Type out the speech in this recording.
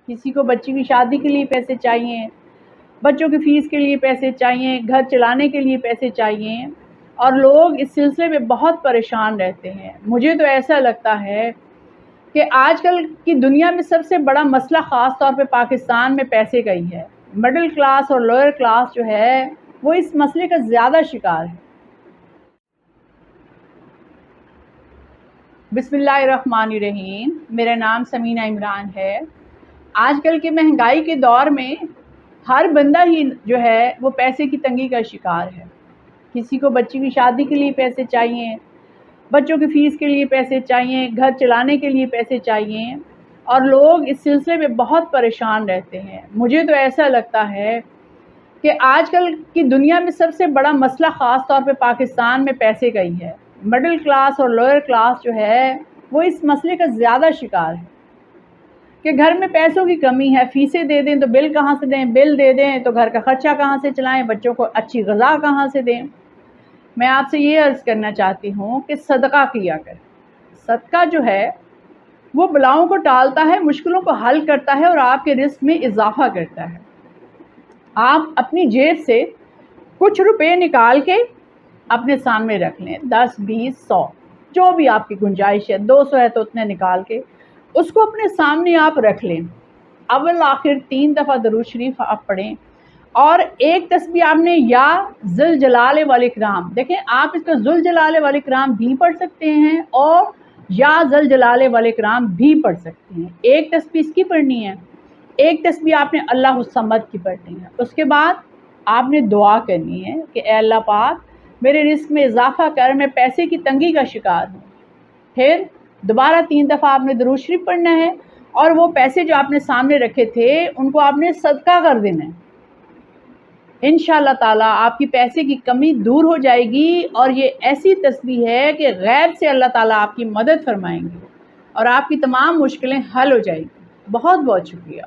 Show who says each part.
Speaker 1: کسی کو بچی کی شادی کے لیے پیسے چاہیے، بچوں کی فیس کے لیے پیسے چاہیے، گھر چلانے کے لیے پیسے چاہیے، اور لوگ اس سلسلے میں بہت پریشان رہتے ہیں۔ مجھے تو ایسا لگتا ہے کہ آج کل کی دنیا میں سب سے بڑا مسئلہ خاص طور پہ پاکستان میں پیسے کا ہی ہے۔ مڈل کلاس اور لوئر کلاس جو ہے وہ اس مسئلے کا زیادہ شکار ہے۔ بسم اللہ الرحمن الرحیم، میرا نام سمینہ عمران ہے۔ آج کل کے مہنگائی کے دور میں ہر بندہ ہی جو ہے وہ پیسے کی تنگی کا شکار ہے۔ کسی کو بچی کی شادی کے لیے پیسے چاہیے، بچوں کی فیس کے لیے پیسے چاہیے، گھر چلانے کے لیے پیسے چاہیے، اور لوگ اس سلسلے میں بہت پریشان رہتے ہیں۔ مجھے تو ایسا لگتا ہے کہ آج کل کی دنیا میں سب سے بڑا مسئلہ خاص طور پہ پاکستان میں پیسے کا ہی ہے۔ مڈل کلاس اور لوئر کلاس جو ہے وہ اس مسئلے کا زیادہ شکار ہے کہ گھر میں پیسوں کی کمی ہے، فیسیں دے دیں تو بل کہاں سے دیں، بل دے دیں تو گھر کا خرچہ کہاں سے چلائیں، بچوں کو اچھی غذا کہاں سے دیں۔ میں آپ سے یہ عرض کرنا چاہتی ہوں کہ صدقہ کیا کریں۔ صدقہ جو ہے وہ بلاؤں کو ٹالتا ہے، مشکلوں کو حل کرتا ہے اور آپ کے رزق میں اضافہ کرتا ہے۔ آپ اپنی جیب سے کچھ روپے نکال کے اپنے سامنے رکھ لیں، 10 20 100 جو بھی آپ کی گنجائش ہے، 200 ہے تو اتنے نکال کے اس کو اپنے سامنے آپ رکھ لیں۔ اول آخر 3 دفعہ درود شریف آپ پڑھیں، اور ایک تسبیح آپ نے یا ذل جلال والاکرام، دیکھیں آپ اس کا ذل جلال والاکرام بھی پڑھ سکتے ہیں اور یا ذل جلال والاکرام بھی پڑھ سکتے ہیں۔ ایک تسبیح اس کی پڑھنی ہے، ایک تسبیح آپ نے اللہ الصمد کی پڑھنی ہے۔ اس کے بعد آپ نے دعا کرنی ہے کہ اے اللہ پاک میرے رزق میں اضافہ کر، میں پیسے کی تنگی کا شکار ہوں۔ پھر دوبارہ 3 دفعہ آپ نے درود شریف پڑھنا ہے، اور وہ پیسے جو آپ نے سامنے رکھے تھے ان کو آپ نے صدقہ کر دینا ہے۔ انشاءاللہ تعالیٰ آپ کی پیسے کی کمی دور ہو جائے گی، اور یہ ایسی تسبیح ہے کہ غیب سے اللہ تعالیٰ آپ کی مدد فرمائیں گے اور آپ کی تمام مشکلیں حل ہو جائیں گی۔ بہت بہت شکریہ۔